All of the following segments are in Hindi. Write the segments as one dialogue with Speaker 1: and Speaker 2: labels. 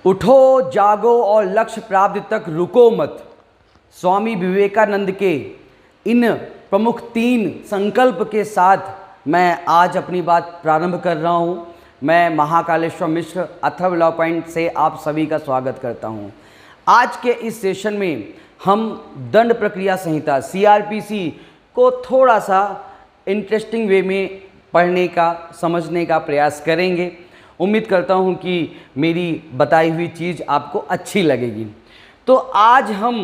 Speaker 1: उठो जागो और लक्ष्य प्राप्ति तक रुको मत। स्वामी विवेकानंद के इन प्रमुख 3 संकल्प के साथ मैं आज अपनी बात प्रारंभ कर रहा हूँ। मैं महाकालेश्वर मिश्र अथर्व लॉ पॉइंट से आप सभी का स्वागत करता हूँ। आज के इस सेशन में हम दंड प्रक्रिया संहिता CRPC को थोड़ा सा इंटरेस्टिंग वे में पढ़ने का, समझने का प्रयास करेंगे। उम्मीद करता हूँ कि मेरी बताई हुई चीज़ आपको अच्छी लगेगी। तो आज हम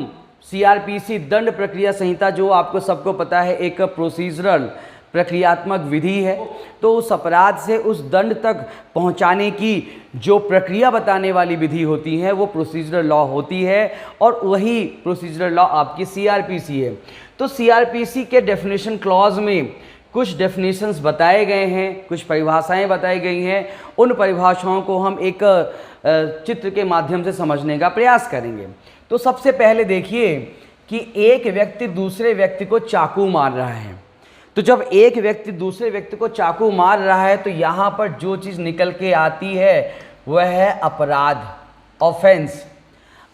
Speaker 1: CRPC दंड प्रक्रिया संहिता, जो आपको सबको पता है एक प्रोसीजरल प्रक्रियात्मक विधि है, तो उस अपराध से उस दंड तक पहुंचाने की जो प्रक्रिया बताने वाली विधि होती है वो प्रोसीजरल लॉ होती है, और वही प्रोसीजरल लॉ आपकी CRPC है। तो CRPC के डेफिनेशन क्लॉज में कुछ डेफिनेशंस बताए गए हैं, कुछ परिभाषाएं बताई गई हैं। उन परिभाषाओं को हम एक चित्र के माध्यम से समझने का प्रयास करेंगे। तो सबसे पहले देखिए कि एक व्यक्ति दूसरे व्यक्ति को चाकू मार रहा है। तो जब एक व्यक्ति दूसरे व्यक्ति को चाकू मार रहा है तो यहाँ पर जो चीज़ निकल के आती है वह है अपराध, ऑफेंस।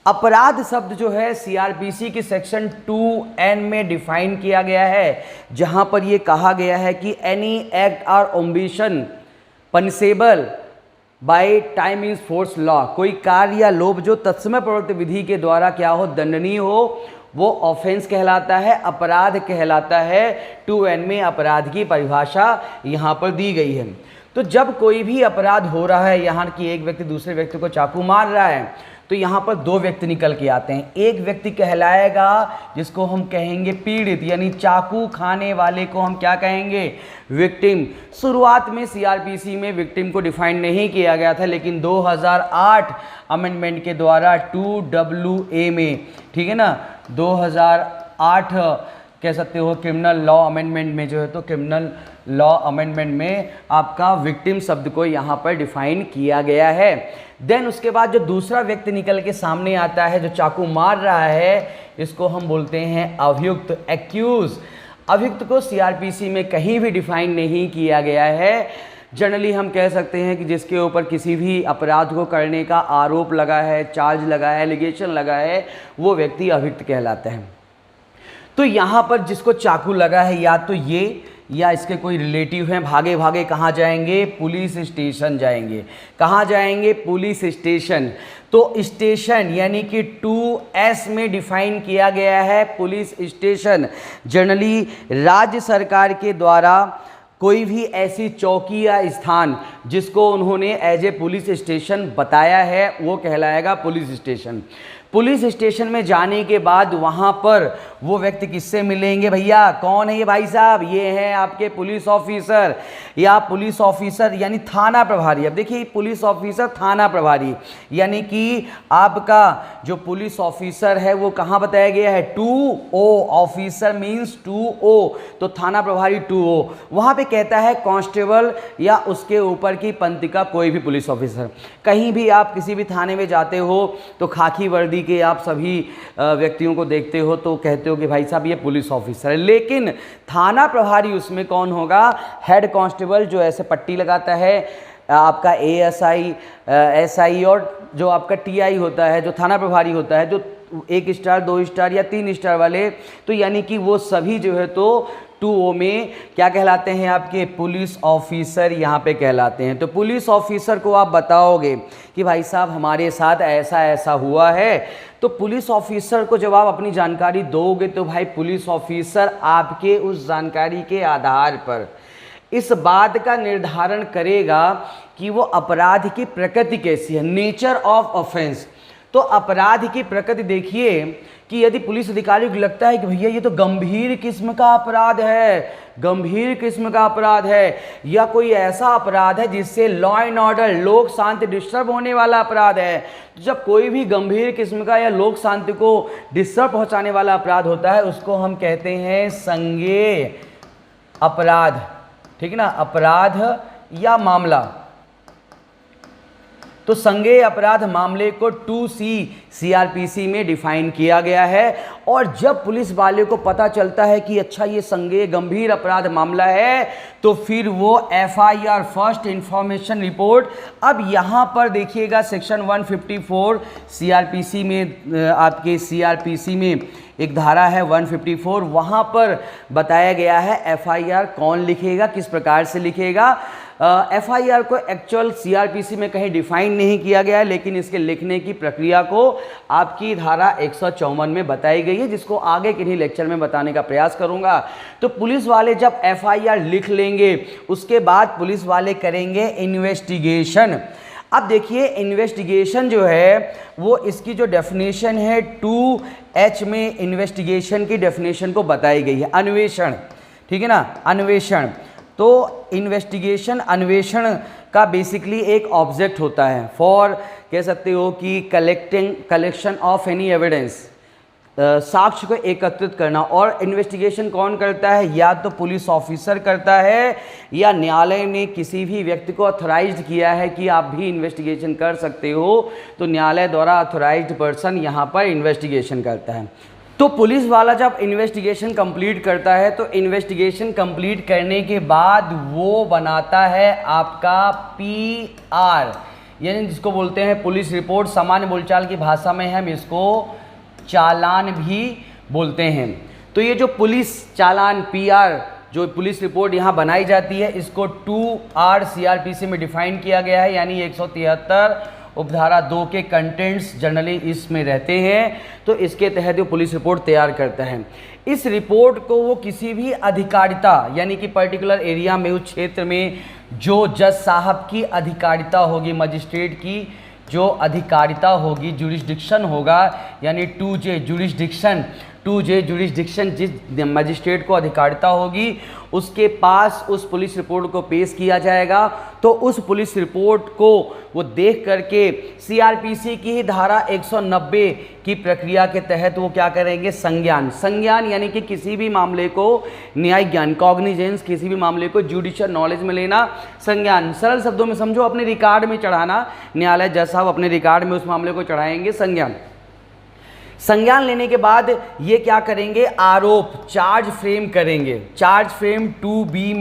Speaker 1: अपराध शब्द जो है CRPC की सेक्शन 2N में डिफाइन किया गया है, जहां पर यह कहा गया है कि एनी एक्ट और omission punishable by time means force law, कोई कार्य या लोभ जो तत्समय प्रवृत्ति विधि के द्वारा क्या हो, दंडनीय हो, वो ऑफेंस कहलाता है, अपराध कहलाता है। 2N में अपराध की परिभाषा यहाँ पर दी गई है। तो जब कोई भी अपराध हो रहा है, यहाँ की एक व्यक्ति दूसरे व्यक्ति को चाकू मार रहा है, तो यहाँ पर 2 व्यक्ति निकल के आते हैं। एक व्यक्ति कहलाएगा जिसको हम कहेंगे पीड़ित, यानी चाकू खाने वाले को हम क्या कहेंगे, विक्टिम। शुरुआत में CRPC में विक्टिम को डिफाइन नहीं किया गया था, लेकिन 2008 अमेंडमेंट के द्वारा 2WA में, ठीक है ना, 2008 कह सकते हो क्रिमिनल लॉ अमेंडमेंट में जो है, तो क्रिमिनल लॉ अमेंडमेंट में आपका विक्टिम शब्द को यहाँ पर डिफाइन किया गया है। देन उसके बाद जो दूसरा व्यक्ति निकल के सामने आता है जो चाकू मार रहा है, इसको हम बोलते हैं अभियुक्त, एक्यूज। अभियुक्त को CRPC में कहीं भी डिफाइन नहीं किया गया है। जनरली हम कह सकते हैं कि जिसके ऊपर किसी भी अपराध को करने का आरोप लगा है, चार्ज लगा है, एलिगेशन लगा है, वो व्यक्ति अभियुक्त कहलाता है। तो यहाँ पर जिसको चाकू लगा है, या तो ये या इसके कोई रिलेटिव हैं, भागे भागे कहाँ जाएंगे, पुलिस स्टेशन जाएंगे। कहाँ जाएंगे, पुलिस स्टेशन। तो स्टेशन यानी कि 2S में डिफाइन किया गया है पुलिस स्टेशन। जनरली राज्य सरकार के द्वारा कोई भी ऐसी चौकी या स्थान जिसको उन्होंने एज ए पुलिस स्टेशन बताया है वो कहलाएगा पुलिस स्टेशन। पुलिस स्टेशन में जाने के बाद वहाँ पर वो व्यक्ति किससे मिलेंगे, भैया कौन है ये भाई साहब, ये हैं आपके पुलिस ऑफिसर या पुलिस ऑफिसर यानी थाना प्रभारी। अब देखिए पुलिस ऑफिसर, थाना प्रभारी, यानी कि आपका जो पुलिस ऑफिसर है वो कहाँ बताया गया है, 2O, ऑफिसर मीन्स 2O, तो थाना प्रभारी 2O। वहाँ पे कहता है कांस्टेबल या उसके ऊपर की पंक्ति का कोई भी पुलिस ऑफिसर। कहीं भी आप किसी भी थाने में जाते हो तो खाकी वर्दी के आप सभी व्यक्तियों को देखते हो तो कहते हो कि भाई साहब ये पुलिस ऑफिसर है, लेकिन थाना प्रभारी उसमें कौन होगा, हेड कांस्टेबल, जो ऐसे पट्टी लगाता है, आपका ASI, SI और जो आपका TI होता है, जो थाना प्रभारी होता है, जो 1 स्टार 2 स्टार या 3 स्टार वाले, तो यानी कि वो सभी जो है तो 2O में क्या कहलाते हैं, आपके पुलिस ऑफिसर यहाँ पे कहलाते हैं। तो पुलिस ऑफिसर को आप बताओगे कि भाई साहब हमारे साथ ऐसा ऐसा हुआ है, तो पुलिस ऑफिसर को जब आप अपनी जानकारी दोगे तो भाई पुलिस ऑफिसर आपके उस जानकारी के आधार पर इस बात का निर्धारण करेगा कि वो अपराध की प्रकृति कैसी है, नेचर ऑफ ऑफेंस। तो अपराध की प्रकृति देखिए कि यदि पुलिस अधिकारी को लगता है कि भैया ये तो गंभीर किस्म का अपराध है, गंभीर किस्म का अपराध है, या कोई ऐसा अपराध है जिससे लॉ एंड ऑर्डर, लोक शांति डिस्टर्ब होने वाला अपराध है, तो जब कोई भी गंभीर किस्म का या लोक शांति को डिस्टर्ब पहुंचाने वाला अपराध होता है उसको हम कहते हैं संज्ञेय अपराध, ठीक है ना, अपराध या मामला। तो संज्ञेय अपराध मामले को 2C CRPC में डिफाइन किया गया है। और जब पुलिस वाले को पता चलता है कि अच्छा ये संज्ञेय गंभीर अपराध मामला है, तो फिर वो FIR फर्स्ट इंफॉर्मेशन रिपोर्ट। अब यहाँ पर देखिएगा सेक्शन 154 CRPC में, आपके CRPC में एक धारा है 154, वहाँ पर बताया गया है FIR कौन लिखेगा, किस प्रकार से लिखेगा। FIR को एक्चुअल CRPC में कहीं डिफाइन नहीं किया गया है, लेकिन इसके लिखने की प्रक्रिया को आपकी धारा 154 में बताई गई है, जिसको आगे किन्हीं लेक्चर में बताने का प्रयास करूंगा। तो पुलिस वाले जब FIR लिख लेंगे, उसके बाद पुलिस वाले करेंगे इन्वेस्टिगेशन। अब देखिए इन्वेस्टिगेशन जो है वो इसकी जो डेफिनेशन है 2H में इन्वेस्टिगेशन की डेफिनेशन को बताई गई है, अन्वेषण, ठीक है ना, अन्वेषण। तो इन्वेस्टिगेशन अन्वेषण का बेसिकली एक ऑब्जेक्ट होता है फॉर, कह सकते हो कि कलेक्शन ऑफ एनी एविडेंस, साक्ष्य को एकत्रित करना। और इन्वेस्टिगेशन कौन करता है, या तो पुलिस ऑफिसर करता है, या न्यायालय ने किसी भी व्यक्ति को ऑथराइज्ड किया है कि आप भी इन्वेस्टिगेशन कर सकते हो, तो न्यायालय द्वारा ऑथराइज्ड पर्सन यहाँ पर इन्वेस्टिगेशन करता है। तो पुलिस वाला जब इन्वेस्टिगेशन कंप्लीट करता है, तो इन्वेस्टिगेशन कंप्लीट करने के बाद वो बनाता है आपका PR, यानी जिसको बोलते हैं पुलिस रिपोर्ट, सामान्य बोलचाल की भाषा में हम इसको चालान भी बोलते हैं। तो ये जो पुलिस चालान PR जो पुलिस रिपोर्ट यहाँ बनाई जाती है, इसको 2R CRPC में डिफाइन किया गया है, यानी 173 उपधारा 2 के कंटेंट्स जनरली इसमें रहते हैं। तो इसके तहत वो पुलिस रिपोर्ट तैयार करता है। इस रिपोर्ट को वो किसी भी अधिकारिता, यानी कि पर्टिकुलर एरिया में, उस क्षेत्र में जो जज साहब की अधिकारिता होगी, मजिस्ट्रेट की जो अधिकारिता होगी, जुरिस्डिक्शन होगा, यानी 2J जुरिस्डिक्शन, जिस मजिस्ट्रेट को अधिकारिता होगी उसके पास उस पुलिस रिपोर्ट को पेश किया जाएगा। तो उस पुलिस रिपोर्ट को वो देख करके CRPC की ही धारा 190 की प्रक्रिया के तहत वो क्या करेंगे, संज्ञान यानी कि किसी भी मामले को न्यायिक ज्ञान, कॉग्निजेंस, किसी भी मामले को जुडिशियल नॉलेज में लेना, संज्ञान सरल शब्दों में समझो, अपने रिकॉर्ड में चढ़ाना। न्यायालय जज साहब अपने रिकॉर्ड में उस मामले को चढ़ाएंगे, संज्ञान लेने के बाद ये क्या करेंगे, आरोप, चार्ज फ्रेम करेंगे। चार्ज फ्रेम 2B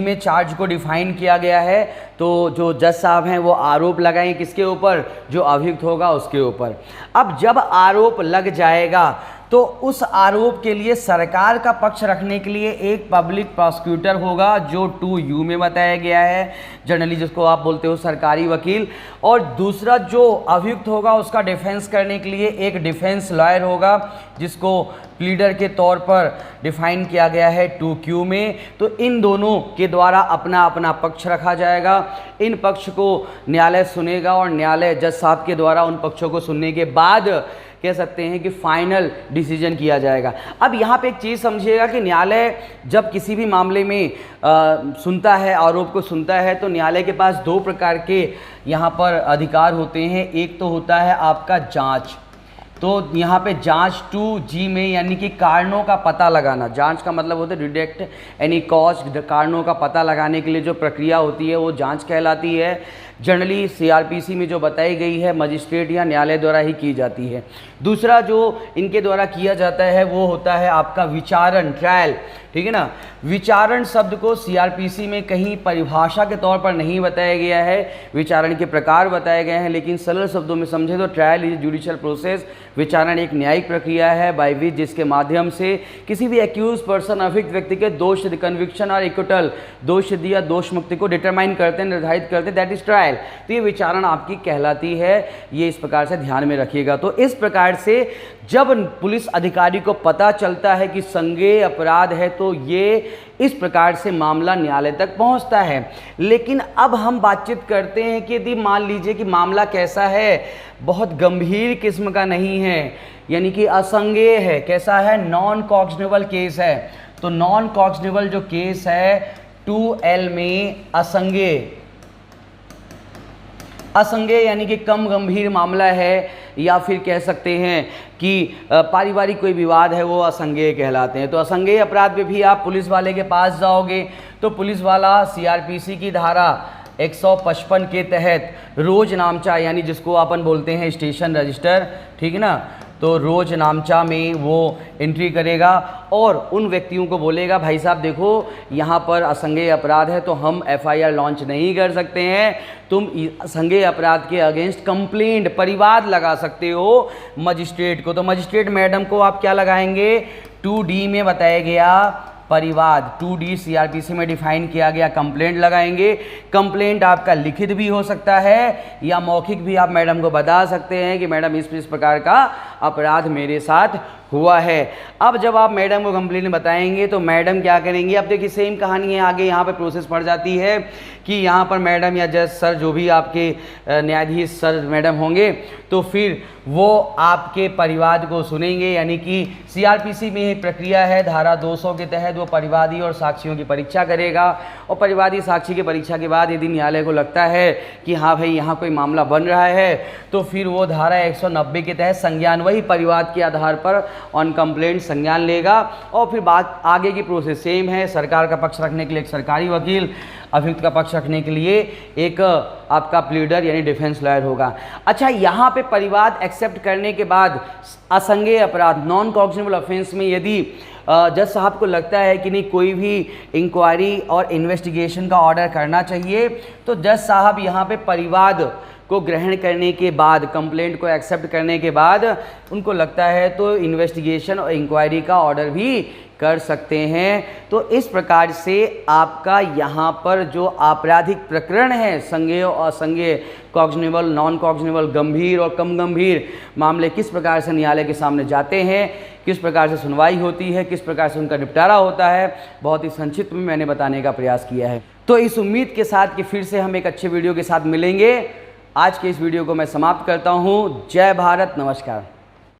Speaker 1: में चार्ज को डिफाइन किया गया है। तो जो जज साहब हैं वो आरोप लगाएंगे किसके ऊपर, जो अभियुक्त होगा उसके ऊपर। अब जब आरोप लग जाएगा तो उस आरोप के लिए सरकार का पक्ष रखने के लिए एक पब्लिक प्रोसिक्यूटर होगा, जो 2U में बताया गया है, जनरली जिसको आप बोलते हो सरकारी वकील। और दूसरा जो अभियुक्त होगा उसका डिफेंस करने के लिए एक डिफेंस लॉयर होगा, जिसको प्लीडर के तौर पर डिफाइन किया गया है 2Q में। तो इन दोनों के द्वारा अपना अपना पक्ष रखा जाएगा। इन पक्ष को न्यायालय सुनेगा और न्यायालय जज साहब के द्वारा उन पक्षों को सुनने के बाद कह सकते हैं कि फाइनल डिसीजन किया जाएगा। अब यहाँ पे एक चीज़ समझिएगा कि न्यायालय जब किसी भी मामले में सुनता है, आरोप को सुनता है, तो न्यायालय के पास 2 प्रकार के यहाँ पर अधिकार होते हैं। एक तो होता है आपका जांच, तो यहाँ पे जांच 2G में, यानी कि कारणों का पता लगाना। जांच का मतलब होता है डिटेक्ट एनी कॉज, कारणों का पता लगाने के लिए जो प्रक्रिया होती है वो जांच कहलाती है। जनरली CRPC में जो बताई गई है मजिस्ट्रेट या न्यायालय द्वारा ही की जाती है। दूसरा जो इनके द्वारा किया जाता है वो होता है आपका विचारण, ट्रायल, ठीक है ना। विचारण शब्द को CRPC में कहीं परिभाषा के तौर पर नहीं बताया गया है, विचारण के प्रकार बताए गए हैं, लेकिन सरल शब्दों में समझे तो ट्रायल इज जुडिशियल प्रोसेस। विचारण एक न्यायिक प्रक्रिया है बाय विच, जिसके माध्यम से किसी भी एक्यूज पर्सन, अभियुक्त व्यक्ति के दोष, कन्विक्शन और इक्विटल, दोष या दोष मुक्ति को डिटरमाइन करते हैं, निर्धारित करते हैं, दैट इज ट्रायल। तो ये विचारण आपकी कहलाती है। ये इस प्रकार से ध्यान में रखिएगा। तो इस प्रकार से जब पुलिस अधिकारी को पता चलता है कि संज्ञेय अपराध है, तो ये इस प्रकार से मामला न्यायालय तक पहुंचता है। लेकिन अब हम बातचीत करते हैं कि यदि मान लीजिए कि मामला कैसा है, बहुत गंभीर किस्म का नहीं है, यानी कि असंज्ञेय है, कैसा है, नॉन कॉग्निजेबल केस है। तो नॉन कॉग्निजेबल जो केस है 2L में असंज्ञेय यानी कि कम गंभीर मामला है, या फिर कह सकते हैं कि पारिवारिक कोई विवाद है, वो असंज्ञेय कहलाते हैं। तो असंज्ञेय अपराध पे भी आप पुलिस वाले के पास जाओगे तो पुलिस वाला CRPC की धारा 155 के तहत रोज नामचा यानी जिसको अपन बोलते हैं स्टेशन रजिस्टर, ठीक है ना, तो रोज नामचा में वो एंट्री करेगा और उन व्यक्तियों को बोलेगा भाई साहब देखो यहाँ पर असंज्ञेय अपराध है तो हम एफआईआर लॉन्च नहीं कर सकते हैं, तुम असंज्ञेय अपराध के अगेंस्ट कंप्लेंट परिवाद लगा सकते हो मजिस्ट्रेट को। तो मजिस्ट्रेट मैडम को आप क्या लगाएंगे, 2D में बताया गया परिवाद, 2D सीआरपीसी में डिफाइन किया गया कंप्लेंट लगाएंगे। कंप्लेंट आपका लिखित भी हो सकता है या मौखिक भी, आप मैडम को बता सकते हैं कि मैडम इस प्रकार का अपराध मेरे साथ हुआ है। अब जब आप मैडम को कंप्लेंट बताएंगे तो मैडम क्या करेंगे, अब देखिए सेम कहानी है आगे, यहाँ पे प्रोसेस पड़ जाती है कि यहाँ पर मैडम या जज सर जो भी आपके न्यायाधीश सर मैडम होंगे तो फिर वो आपके परिवाद को सुनेंगे, यानी कि सीआरपीसी में ही प्रक्रिया है, धारा 200 के तहत वो परिवादी और साक्षियों की परीक्षा करेगा और परिवादी साक्षी की परीक्षा के बाद यदि न्यायालय को लगता है कि हाँ भाई यहाँ कोई मामला बन रहा है तो फिर वो धारा 190 के तहत संज्ञान वही परिवाद के आधार पर ऑन कंप्लेंट संज्ञान लेगा और फिर बात आगे की प्रोसेस सेम है। सरकार का पक्ष रखने के लिए एक सरकारी वकील, अभियुक्त का पक्ष रखने के लिए एक आपका प्लीडर यानी डिफेंस लॉयर होगा। अच्छा, यहाँ पे परिवाद एक्सेप्ट करने के बाद असंज्ञेय अपराध नॉन कॉग्निजेबल ऑफेंस में यदि जज साहब को लगता है कि नहीं कोई भी इंक्वायरी और इन्वेस्टिगेशन का ऑर्डर करना चाहिए तो जज साहब यहाँ पे परिवाद को ग्रहण करने के बाद, कंप्लेंट को एक्सेप्ट करने के बाद उनको लगता है तो इन्वेस्टिगेशन और इंक्वायरी का ऑर्डर भी कर सकते हैं। तो इस प्रकार से आपका यहाँ पर जो आपराधिक प्रकरण है, संज्ञेय और असंज्ञेय, कॉग्निजेबल, नॉन कॉग्निजेबल, गंभीर और कम गंभीर मामले किस प्रकार से न्यायालय के सामने जाते हैं, किस प्रकार से सुनवाई होती है, किस प्रकार से उनका निपटारा होता है, बहुत ही संक्षिप्त में मैंने बताने का प्रयास किया है। तो इस उम्मीद के साथ कि फिर से हम एक अच्छे वीडियो के साथ मिलेंगे, आज के इस वीडियो को मैं समाप्त करता हूँ। जय भारत, नमस्कार।